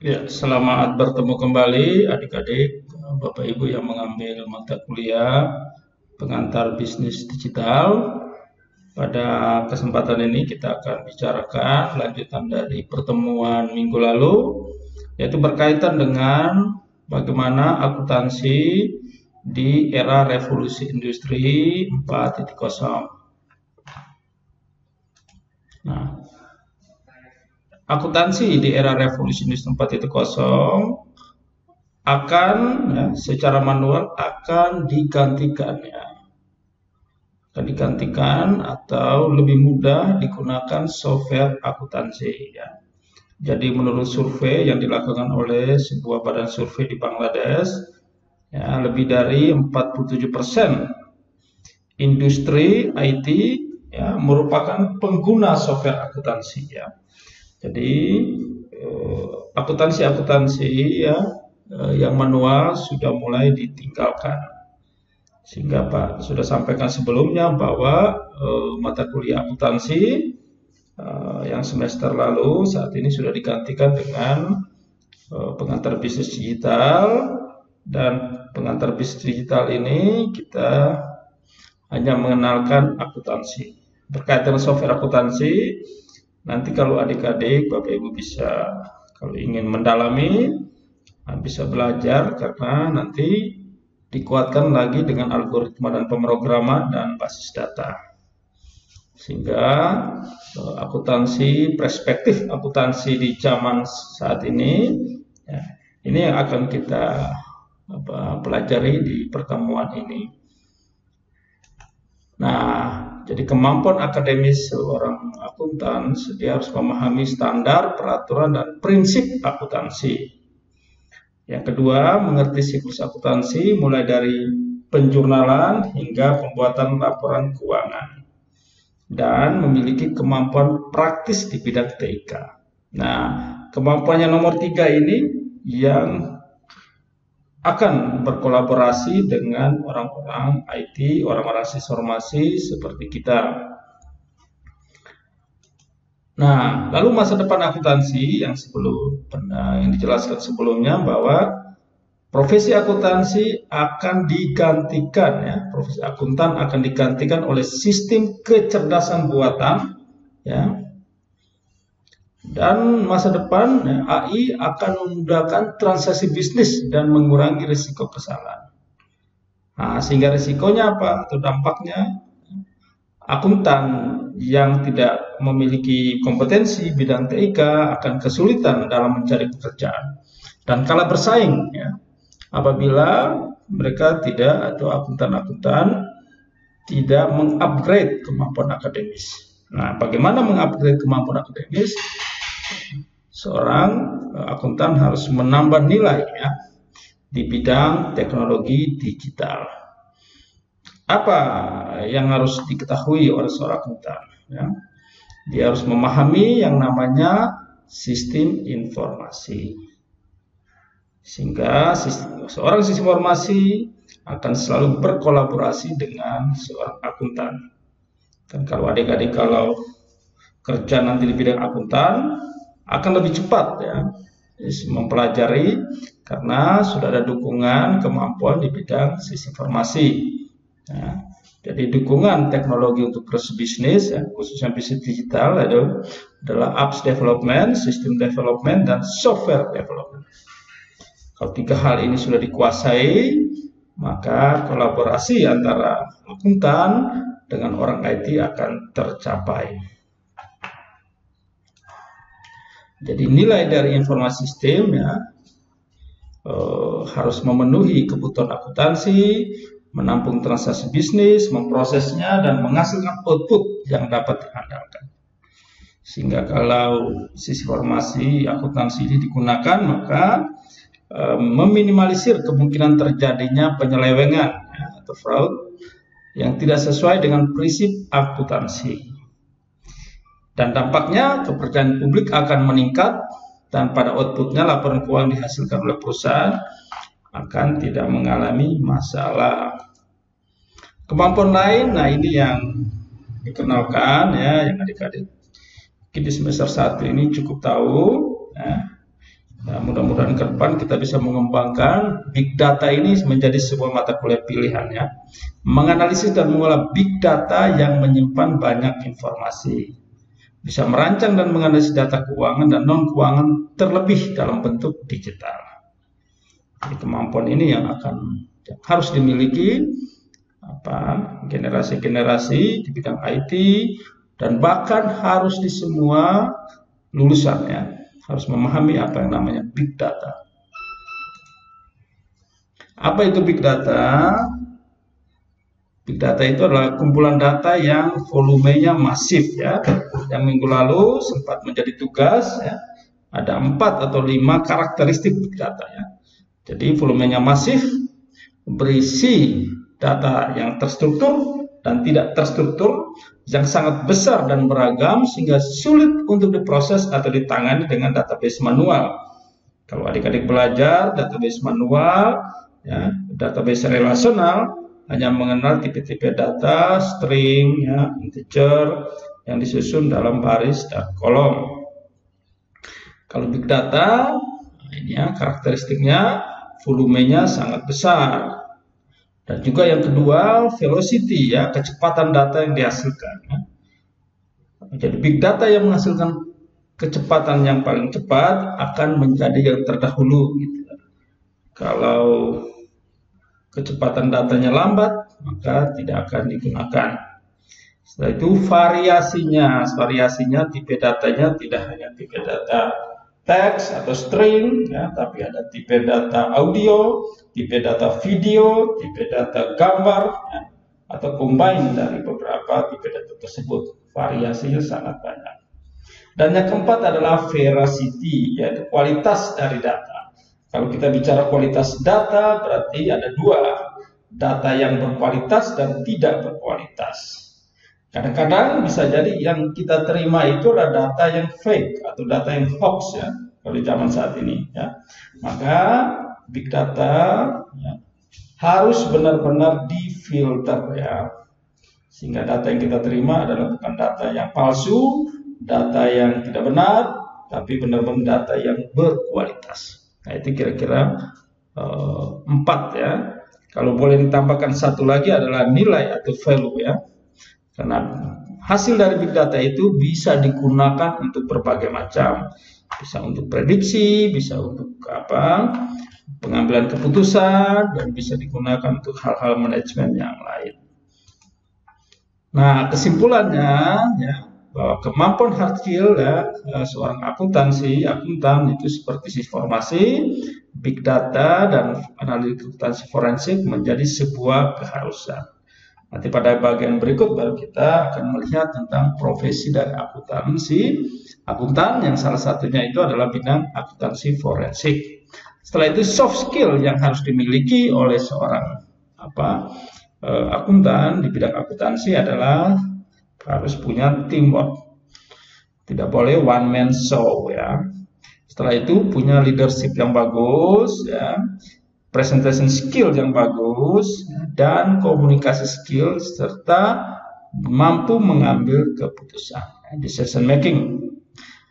Ya, selamat bertemu kembali adik-adik, Bapak Ibu yang mengambil mata kuliah pengantar bisnis digital. Pada kesempatan ini kita akan bicarakan lanjutan dari pertemuan minggu lalu, yaitu berkaitan dengan bagaimana akuntansi di era revolusi industri 4.0. Nah, akuntansi di era revolusi industri 4.0 akan secara manual akan digantikan atau lebih mudah digunakan software akuntansi ya. Jadi menurut survei yang dilakukan oleh sebuah badan survei di Bangladesh, ya, lebih dari 47% industri IT ya merupakan pengguna software akuntansi ya. Jadi akuntansi ya yang manual sudah mulai ditinggalkan. Sehingga Pak sudah sampaikan sebelumnya bahwa mata kuliah akuntansi yang semester lalu saat ini sudah digantikan dengan pengantar bisnis digital, dan pengantar bisnis digital ini kita hanya mengenalkan akuntansi. Berkaitan dengan software akuntansi, nanti kalau adik-adik Bapak Ibu bisa, kalau ingin mendalami, bisa belajar karena nanti dikuatkan lagi dengan algoritma dan pemrograman dan basis data. Sehingga perspektif akuntansi di zaman saat ini, ya, ini yang akan kita pelajari di pertemuan ini. Nah, jadi kemampuan akademis seorang akuntan, dia harus memahami standar, peraturan, dan prinsip akuntansi. Yang kedua, mengerti siklus akuntansi mulai dari penjurnalan hingga pembuatan laporan keuangan, dan memiliki kemampuan praktis di bidang TIK. Nah, kemampuannya nomor 3 ini yang akan berkolaborasi dengan orang-orang IT, orang-orang informasi seperti kita. Nah, lalu masa depan akuntansi yang dijelaskan sebelumnya bahwa profesi akuntansi akan digantikan ya, profesi akuntan akan digantikan oleh sistem kecerdasan buatan ya. Dan masa depan ya, AI akan memudahkan transaksi bisnis dan mengurangi risiko kesalahan. Nah, sehingga risikonya apa? Atau dampaknya, akuntan yang tidak memiliki kompetensi bidang TIK akan kesulitan dalam mencari pekerjaan dan kalah bersaing ya, apabila mereka tidak, atau akuntan-akuntan tidak mengupgrade kemampuan akademis. Nah, bagaimana mengupgrade kemampuan akademis? Seorang akuntan harus menambah nilai ya di bidang teknologi digital. Apa yang harus diketahui oleh seorang akuntan? Ya? Dia harus memahami yang namanya sistem informasi. Sehingga seorang sistem informasi akan selalu berkolaborasi dengan seorang akuntan. Dan kalau adik-adik kalau kerja nanti di bidang akuntan akan lebih cepat ya mempelajari, karena sudah ada dukungan kemampuan di bidang sistem informasi. Ya, jadi dukungan teknologi untuk proses bisnis, ya, khususnya bisnis digital adalah apps development, system development, dan software development. Kalau 3 hal ini sudah dikuasai, maka kolaborasi antara akuntan dengan orang IT akan tercapai. Jadi nilai dari informasi sistem ya harus memenuhi kebutuhan akuntansi, menampung transaksi bisnis, memprosesnya, dan menghasilkan output yang dapat diandalkan. Sehingga kalau sisi informasi akuntansi ini digunakan, maka meminimalisir kemungkinan terjadinya penyelewengan ya, atau fraud yang tidak sesuai dengan prinsip akuntansi. Dan dampaknya kepercayaan publik akan meningkat, dan pada outputnya laporan keuangan dihasilkan oleh perusahaan akan tidak mengalami masalah. Kemampuan lain, nah ini yang dikenalkan ya, yang adik-adik di semester 1 ini cukup tahu ya. Nah, mudah-mudahan ke depan kita bisa mengembangkan big data ini menjadi sebuah mata kuliah pilihannya. Menganalisis dan mengolah big data yang menyimpan banyak informasi. Bisa merancang dan menganalisis data keuangan dan non-keuangan terlebih dalam bentuk digital. Jadi kemampuan ini yang harus dimiliki generasi-generasi di bidang IT, dan bahkan harus di semua lulusannya harus memahami apa yang namanya big data. Apa itu big data? Big data itu adalah kumpulan data yang volumenya masif ya. Yang minggu lalu sempat menjadi tugas ya. Ada 4 atau 5 karakteristik big data ya. Jadi volumenya masif, berisi data yang terstruktur dan tidak terstruktur, yang sangat besar dan beragam sehingga sulit untuk diproses atau ditangani dengan database manual. Kalau adik-adik belajar database manual, ya, database relasional hanya mengenal tipe-tipe data, string, ya, integer yang disusun dalam baris dan kolom. Kalau big data, ini ya karakteristiknya, volumenya sangat besar. Dan juga yang kedua, velocity ya, kecepatan data yang dihasilkan. Ya. Jadi big data yang menghasilkan kecepatan yang paling cepat akan menjadi yang terdahulu. Gitu. Kalau kecepatan datanya lambat, maka tidak akan digunakan. Setelah itu variasinya tipe datanya tidak hanya tipe data teks atau string, ya, tapi ada tipe data audio, tipe data video, tipe data gambar, ya, atau combine dari beberapa tipe data tersebut. Variasinya sangat banyak. Dan yang keempat adalah veracity, yaitu kualitas dari data. Kalau kita bicara kualitas data, berarti ada 2, data yang berkualitas dan tidak berkualitas. Kadang-kadang bisa jadi yang kita terima itu adalah data yang fake atau data yang hoax ya, kalau di zaman saat ini ya. Maka big data ya, harus benar-benar difilter ya. Sehingga data yang kita terima adalah bukan data yang palsu, data yang tidak benar, tapi benar-benar data yang berkualitas. Nah, itu kira-kira 4 ya. Kalau boleh ditambahkan 1 lagi adalah nilai atau value ya. Karena hasil dari big data itu bisa digunakan untuk berbagai macam, bisa untuk prediksi, bisa untuk pengambilan keputusan, dan bisa digunakan untuk hal-hal manajemen yang lain. Nah, kesimpulannya ya, bahwa kemampuan hard skill ya, seorang akuntan itu seperti informasi, big data dan analisis akuntansi forensik menjadi sebuah keharusan. Nanti pada bagian berikut baru kita akan melihat tentang profesi dari akuntan yang salah satunya itu adalah bidang akuntansi forensik. Setelah itu soft skill yang harus dimiliki oleh seorang akuntan di bidang akuntansi adalah harus punya teamwork. Tidak boleh one man show ya. Setelah itu punya leadership yang bagus ya. Presentation skill yang bagus, dan komunikasi skill, serta mampu mengambil keputusan, decision making.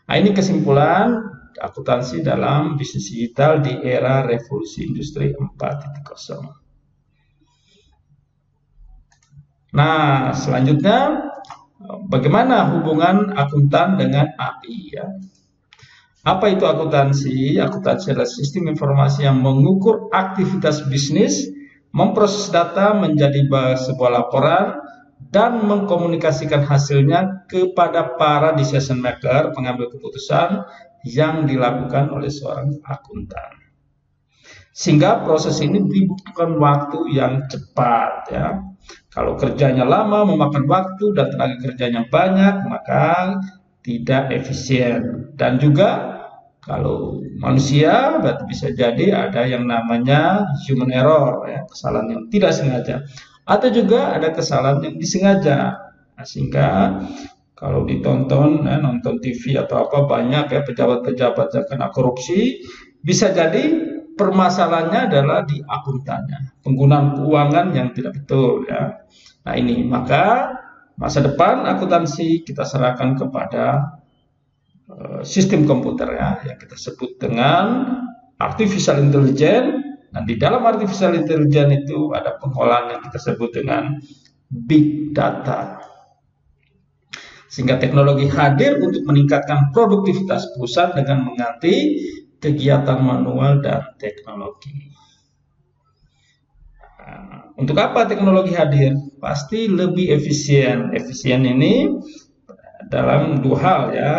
Nah, ini kesimpulan akuntansi dalam bisnis digital di era revolusi industri 4.0. Nah, selanjutnya bagaimana hubungan akuntan dengan AI ya? Apa itu akuntansi? Akuntansi adalah sistem informasi yang mengukur aktivitas bisnis, memproses data menjadi sebuah laporan, dan mengkomunikasikan hasilnya kepada para decision maker, pengambil keputusan yang dilakukan oleh seorang akuntan. Sehingga proses ini dibutuhkan waktu yang cepat ya. Kalau kerjanya lama, memakan waktu dan tenaga kerjanya banyak, maka tidak efisien. Dan juga kalau manusia berarti bisa jadi ada yang namanya human error ya, kesalahan yang tidak sengaja, atau juga ada kesalahan yang disengaja. Nah, sehingga kalau ditonton nonton TV atau apa banyak ya pejabat-pejabat yang kena korupsi, bisa jadi permasalahannya adalah di akuntannya, penggunaan keuangan yang tidak betul ya. Nah, ini maka masa depan akuntansi kita serahkan kepada sistem komputer ya, yang kita sebut dengan artificial intelligence. Dan di dalam artificial intelligence itu ada pengolahan yang kita sebut dengan big data. Sehingga teknologi hadir untuk meningkatkan produktivitas perusahaan dengan mengganti kegiatan manual dan teknologi. Untuk apa teknologi hadir? Pasti lebih efisien. Efisien ini dalam dua hal ya,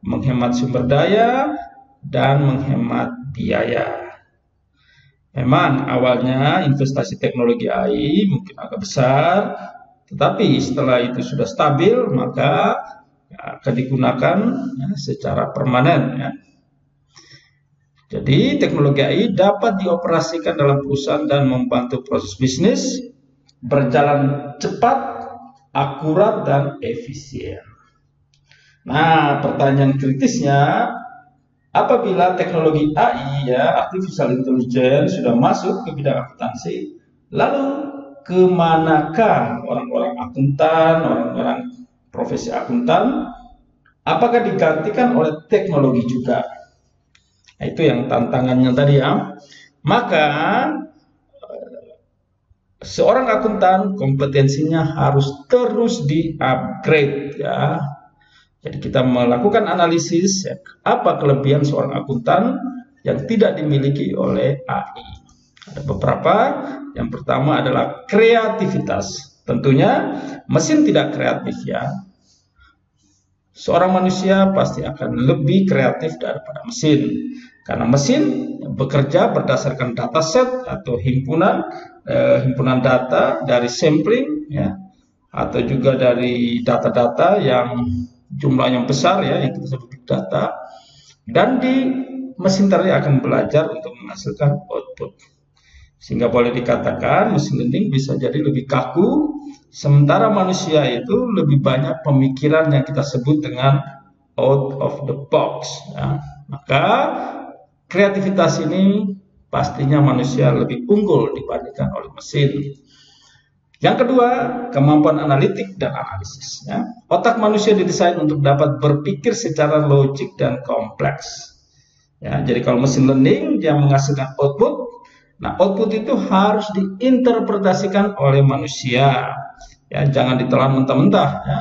menghemat sumber daya dan menghemat biaya. Memang awalnya investasi teknologi AI mungkin agak besar, tetapi setelah itu sudah stabil, maka akan digunakan ya, secara permanen ya. Jadi teknologi AI dapat dioperasikan dalam perusahaan dan membantu proses bisnis berjalan cepat, akurat, dan efisien. Nah, pertanyaan kritisnya, apabila teknologi AI ya, artificial intelligence sudah masuk ke bidang akuntansi, lalu kemanakah orang-orang akuntan, orang-orang profesi akuntan? Apakah digantikan oleh teknologi juga? Nah, itu yang tantangannya tadi ya. Maka seorang akuntan kompetensinya harus terus di-upgrade ya. Jadi kita melakukan analisis ya, apa kelebihan seorang akuntan yang tidak dimiliki oleh AI. Ada beberapa. Yang pertama adalah kreativitas. Tentunya mesin tidak kreatif ya. Seorang manusia pasti akan lebih kreatif daripada mesin. Karena mesin bekerja berdasarkan dataset atau himpunan data dari sampling ya, atau juga dari data-data yang jumlahnya besar ya, yang kita sebut data. Dan di mesin tadi akan belajar untuk menghasilkan output. Sehingga boleh dikatakan mesin learning bisa jadi lebih kaku, sementara manusia itu lebih banyak pemikiran yang kita sebut dengan out of the box ya. Maka kreativitas ini pastinya manusia lebih unggul dibandingkan oleh mesin. Yang kedua, kemampuan analitik dan analisis ya. Otak manusia didesain untuk dapat berpikir secara logik dan kompleks ya. Jadi kalau mesin learning dia menghasilkan output, nah output itu harus diinterpretasikan oleh manusia ya, jangan ditelan mentah-mentah ya,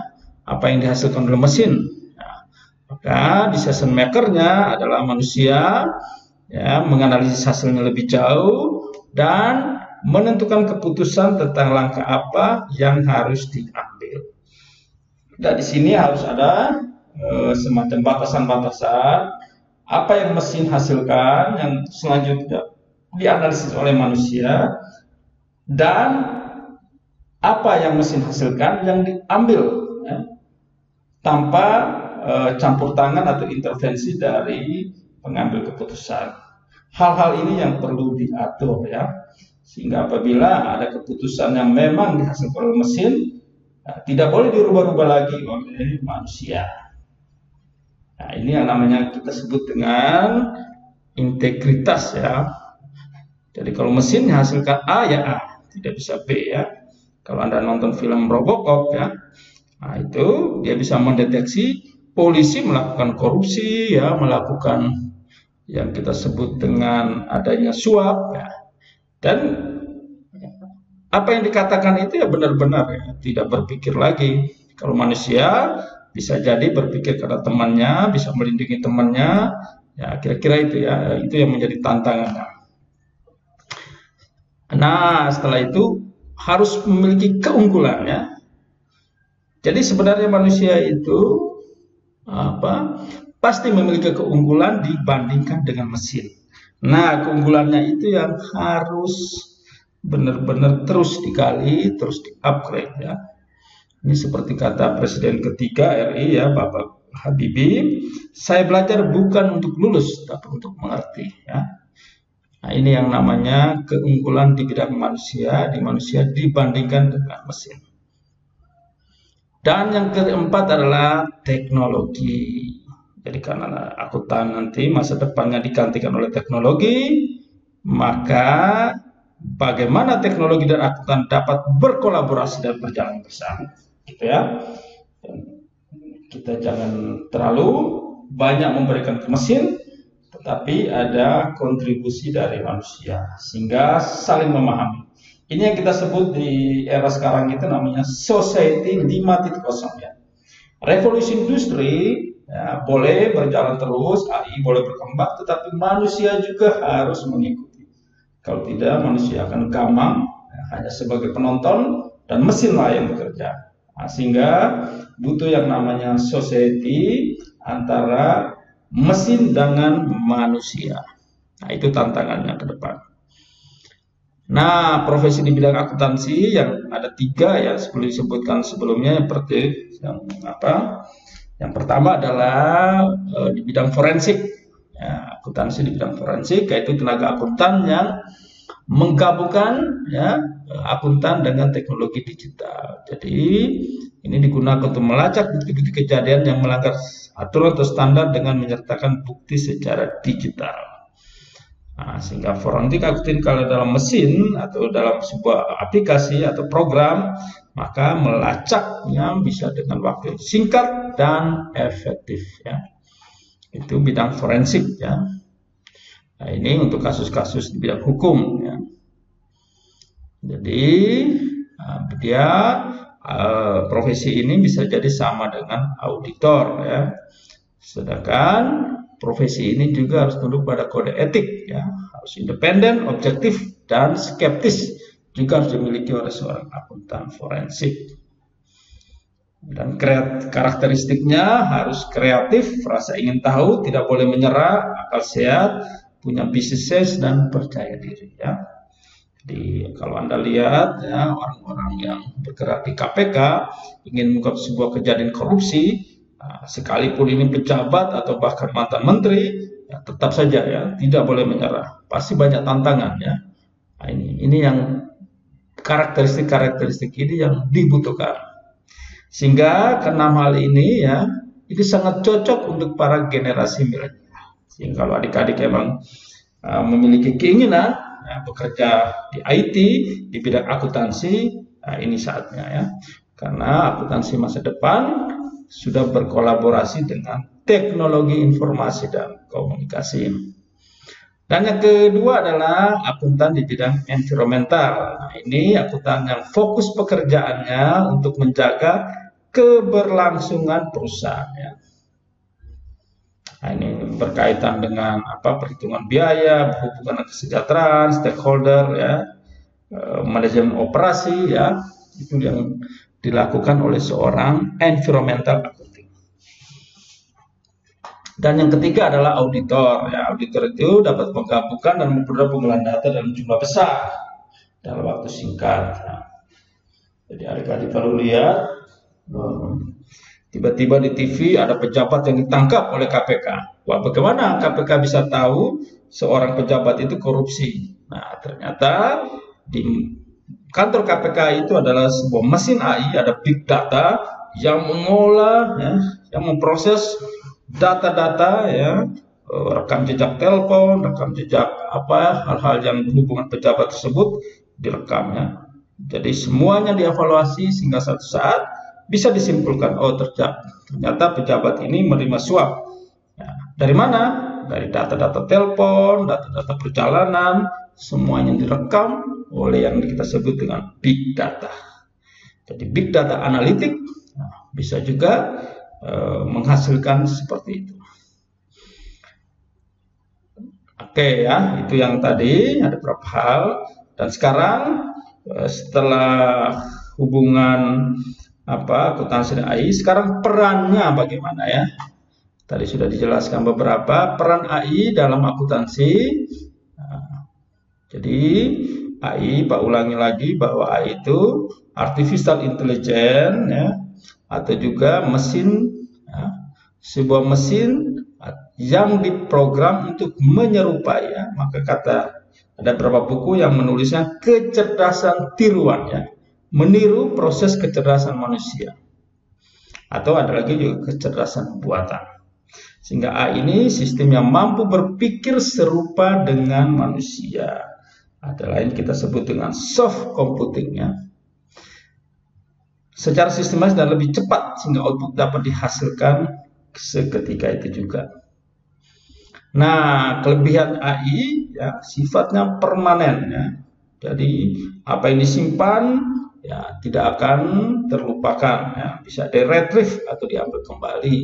apa yang dihasilkan oleh mesin ya. Maka decision makernya adalah manusia ya, menganalisis hasilnya lebih jauh dan menentukan keputusan tentang langkah apa yang harus diambil. Dan di sini harus ada semacam batasan-batasan apa yang mesin hasilkan yang selanjutnya dianalisis oleh manusia, dan apa yang mesin hasilkan yang diambil ya, tanpa campur tangan atau intervensi dari pengambil keputusan. Hal-hal ini yang perlu diatur ya, sehingga apabila ada keputusan yang memang dihasilkan oleh mesin, tidak boleh dirubah-rubah lagi oleh manusia. Nah, ini yang namanya kita sebut dengan integritas ya. Jadi kalau mesin hasilkan A ya A, tidak bisa B ya. Kalau Anda nonton film Robocop ya, nah itu dia bisa mendeteksi polisi melakukan korupsi ya, melakukan yang kita sebut dengan adanya suap ya. Dan apa yang dikatakan itu ya benar-benar ya, tidak berpikir lagi. Kalau manusia bisa jadi berpikir karena temannya, bisa melindungi temannya, ya kira-kira itu ya, itu yang menjadi tantangannya. Nah, setelah itu harus memiliki keunggulan ya. Jadi sebenarnya manusia itu pasti memiliki keunggulan dibandingkan dengan mesin. Nah, keunggulannya itu yang harus benar-benar terus digali, terus di-upgrade ya. Ini seperti kata Presiden ketiga RI ya, Bapak Habibie, saya belajar bukan untuk lulus, tapi untuk mengerti ya. Nah, ini yang namanya keunggulan di bidang manusia, di manusia dibandingkan dengan mesin. Dan yang keempat adalah teknologi. Jadi karena akuntan nanti masa depannya digantikan oleh teknologi, maka bagaimana teknologi dan akuntan dapat berkolaborasi dan berjalan bersama, gitu ya. Kita jangan terlalu banyak memberikan ke mesin, tetapi ada kontribusi dari manusia sehingga saling memahami. Ini yang kita sebut di era sekarang itu namanya society 5.0 ya. Revolusi industri ya, boleh berjalan terus, AI boleh berkembang, tetapi manusia juga harus mengikuti. Kalau tidak, manusia akan gamang ya, hanya sebagai penonton dan mesinlah yang bekerja. Nah, sehingga butuh yang namanya society antara mesin dengan manusia. Nah, itu tantangannya ke depan. Nah, profesi di bidang akuntansi yang ada 3 ya, seperti disebutkan sebelumnya, seperti yang pertama adalah di bidang forensik. Ya, akuntansi di bidang forensik yaitu tenaga akuntan yang menggabungkan ya akuntan dengan teknologi digital. Jadi ini digunakan untuk melacak bukti-bukti kejadian yang melanggar aturan atau standar dengan menyertakan bukti secara digital. Nah, sehingga forensik akuntan kalau dalam mesin atau dalam sebuah aplikasi atau program, maka melacaknya bisa dengan waktu singkat dan efektif ya. Itu bidang forensik ya. Nah, ini untuk kasus-kasus di bidang hukum ya. Jadi profesi ini bisa jadi sama dengan auditor ya. Sedangkan profesi ini juga harus tunduk pada kode etik ya, harus independen, objektif dan skeptis juga harus dimiliki oleh seorang akuntan forensik. Dan karakteristiknya harus kreatif, rasa ingin tahu, tidak boleh menyerah, akal sehat, punya business sense dan percaya diri ya. Jadi kalau Anda lihat ya orang-orang yang bergerak di KPK ingin mengungkap sebuah kejadian korupsi, sekalipun ini pejabat atau bahkan mantan menteri, ya tetap saja ya tidak boleh menyerah. Pasti banyak tantangan ya. Nah, ini yang karakteristik ini yang dibutuhkan. Sehingga ke-6 hal ini ya, ini sangat cocok untuk para generasi milenial. Sehingga kalau adik-adik emang memiliki keinginan ya, bekerja di IT di bidang akuntansi, nah ini saatnya ya. Karena akuntansi masa depan sudah berkolaborasi dengan teknologi informasi dan komunikasi. Dan yang kedua adalah akuntan di bidang environmental. Nah, ini akuntan yang fokus pekerjaannya untuk menjaga keberlangsungan perusahaan. Ya. Nah, ini berkaitan dengan perhitungan biaya, hubungan kesejahteraan, stakeholder, ya, manajemen operasi, ya, itu yang dilakukan oleh seorang environmental accounting. Dan yang ketiga adalah auditor. Ya, auditor itu dapat menggabungkan dan memperoleh pengumpulan data dalam jumlah besar dalam waktu singkat. Nah, jadi adik-adik kalau lihat tiba-tiba di TV ada pejabat yang ditangkap oleh KPK. Wah, bagaimana KPK bisa tahu seorang pejabat itu korupsi? Nah, ternyata di kantor KPK itu adalah sebuah mesin AI, ada big data yang mengolah, ya, yang memproses data-data, ya, rekam jejak telepon, rekam jejak hal-hal yang berhubungan pejabat tersebut direkamnya. Jadi semuanya dievaluasi sehingga suatu saat bisa disimpulkan, oh ternyata pejabat ini menerima suap. Ya, dari mana? Dari data-data telepon, data-data perjalanan, semuanya direkam oleh yang kita sebut dengan big data. Jadi big data analitik bisa juga menghasilkan seperti itu. Oke ya, itu yang tadi ada beberapa hal. Dan sekarang setelah hubungan akuntansi dan AI, sekarang perannya bagaimana ya? Tadi sudah dijelaskan beberapa peran AI dalam akuntansi. Jadi AI, Pak ulangi lagi bahwa AI itu artificial intelligence ya, atau juga mesin ya, sebuah mesin yang diprogram untuk menyerupai ya. Maka ada beberapa buku yang menulisnya kecerdasan tiruan ya, meniru proses kecerdasan manusia. Atau ada lagi juga kecerdasan buatan. Sehingga AI ini sistem yang mampu berpikir serupa dengan manusia. Ada lain kita sebut dengan soft computing ya. Secara sistematis dan lebih cepat sehingga output dapat dihasilkan seketika itu juga. Nah, kelebihan AI ya sifatnya permanen ya. Jadi apa yang disimpan ya tidak akan terlupakan ya, bisa di-retrieve atau diambil kembali.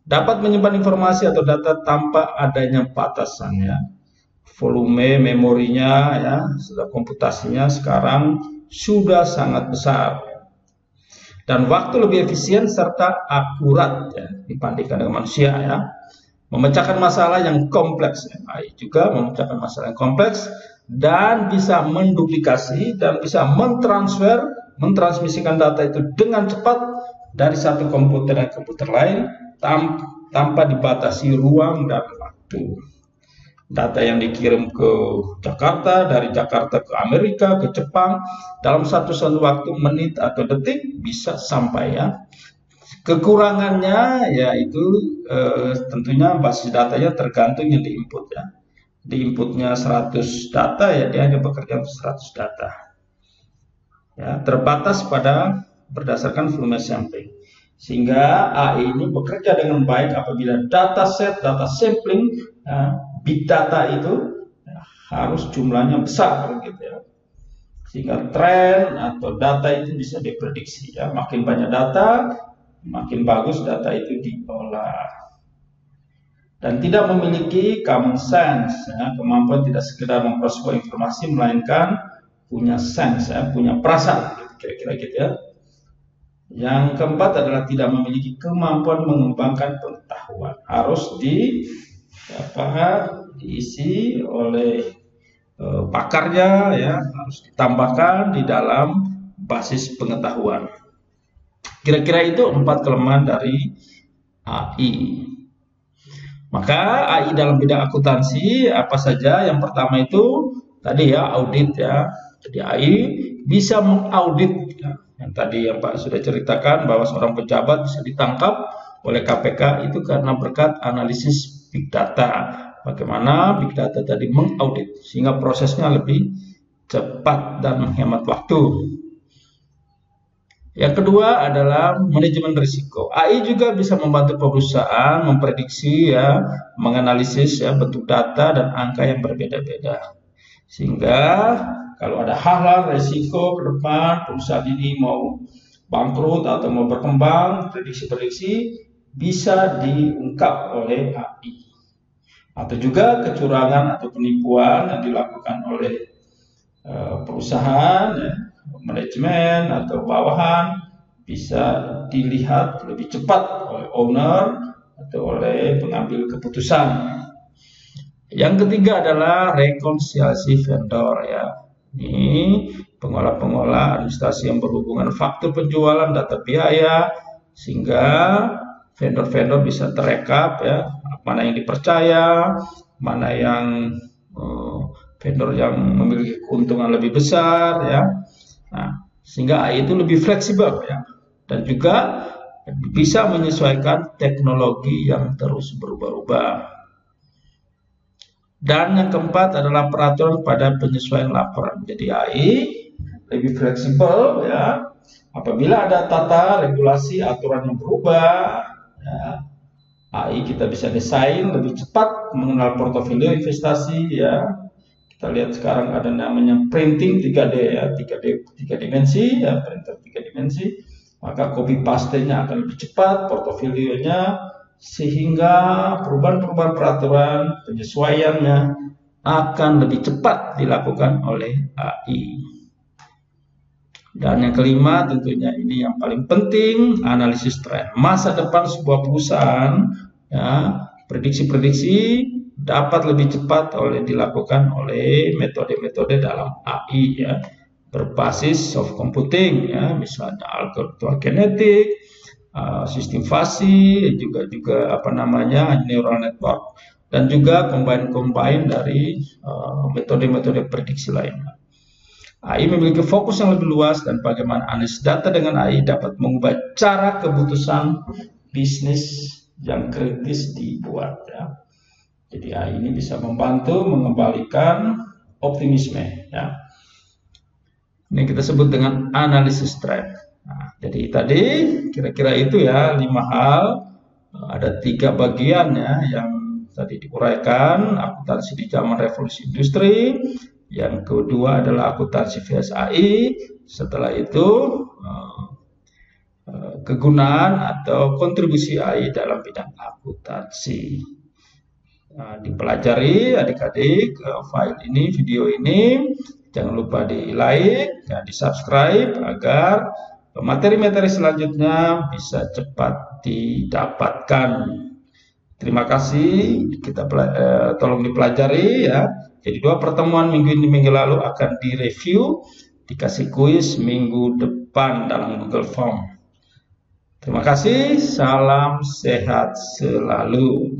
Dapat menyimpan informasi atau data tanpa adanya batasan ya. Volume memorinya ya, sudah komputasinya sekarang sudah sangat besar. Dan waktu lebih efisien serta akurat ya dibandingkan dengan manusia ya. Memecahkan masalah yang kompleks. AI juga memecahkan masalah yang kompleks dan bisa menduplikasi dan bisa mentransmisikan data itu dengan cepat dari satu komputer ke komputer lain tanpa dibatasi ruang dan waktu. Data yang dikirim ke Jakarta, dari Jakarta ke Amerika, ke Jepang, dalam satu waktu menit atau detik bisa sampai ya. Kekurangannya yaitu tentunya basis datanya tergantung yang diinput ya. Diinputnya 100 data ya dia hanya bekerja untuk 100 data. Ya, terbatas pada berdasarkan volume sampling. Sehingga AI ini bekerja dengan baik apabila dataset, data sampling, big data itu harus jumlahnya besar gitu ya. Sehingga tren atau data itu bisa diprediksi ya. Makin banyak data, makin bagus data itu diolah. Dan tidak memiliki common sense ya, kemampuan tidak sekedar memproses sebuah informasi melainkan punya sense ya, punya perasaan gitu, kira-kira gitu ya. Yang keempat adalah tidak memiliki kemampuan mengembangkan pengetahuan, harus diisi oleh pakarnya ya, harus ditambahkan di dalam basis pengetahuan. Kira-kira itu 4 kelemahan dari AI. Maka AI dalam bidang akuntansi apa saja? Yang pertama itu tadi ya audit ya. Jadi AI bisa mengaudit ya. Yang tadi yang Pak sudah ceritakan bahwa seorang pejabat bisa ditangkap oleh KPK itu karena berkat analisis big data. Bagaimana big data tadi mengaudit sehingga prosesnya lebih cepat dan menghemat waktu. Yang kedua adalah manajemen risiko. AI juga bisa membantu perusahaan memprediksi ya, menganalisis ya bentuk data dan angka yang berbeda-beda. Sehingga kalau ada hal-hal risiko ke depan perusahaan ini mau bangkrut atau mau berkembang, prediksi-prediksi bisa diungkap oleh AI. Atau juga kecurangan atau penipuan yang dilakukan oleh perusahaan ya, manajemen atau bawahan bisa dilihat lebih cepat oleh owner atau oleh pengambil keputusan. Yang ketiga adalah rekonsiliasi vendor ya. Ini pengolah-pengolah administrasi yang berhubungan faktur penjualan, data biaya sehingga vendor-vendor bisa terekap ya, mana yang dipercaya, mana yang vendor yang memiliki keuntungan lebih besar ya. Nah, sehingga AI itu lebih fleksibel ya dan juga bisa menyesuaikan teknologi yang terus berubah-ubah. Dan yang keempat adalah peraturan pada penyesuaian laporan. Jadi AI lebih fleksibel ya. Apabila ada tata regulasi aturan yang berubah ya, AI kita bisa desain lebih cepat mengenal portofolio investasi ya. Kita lihat sekarang ada namanya printing 3D ya, 3 dimensi ya, printer 3 dimensi. Maka copy paste-nya akan lebih cepat, portofolionya, sehingga perubahan-perubahan peraturan, penyesuaiannya akan lebih cepat dilakukan oleh AI. Dan yang kelima tentunya ini yang paling penting, analisis tren. Masa depan sebuah perusahaan ya, prediksi-prediksi dapat lebih cepat dilakukan oleh metode-metode dalam AI ya, berbasis soft computing ya, misalnya algoritma kinetik, sistem fasi, juga neural network, dan juga combine dari metode-metode prediksi lainnya. AI memiliki fokus yang lebih luas dan bagaimana analisis data dengan AI dapat mengubah cara keputusan bisnis yang kritis dibuat ya. Jadi AI ini bisa membantu mengembalikan optimisme ya. Ini kita sebut dengan analisis tren. Nah, jadi tadi kira-kira itu ya 5 hal Ada 3 bagian ya yang tadi diuraikan: akuntansi di zaman revolusi industri, yang kedua adalah akuntansi VSAI, setelah itu kegunaan atau kontribusi AI dalam bidang akuntansi. Nah, dipelajari adik-adik file ini, video ini, jangan lupa di like dan di subscribe agar materi-materi selanjutnya bisa cepat didapatkan. Terima kasih, kita tolong dipelajari ya. Jadi 2 pertemuan minggu lalu akan direview, dikasih kuis minggu depan dalam Google Form. Terima kasih, salam sehat selalu.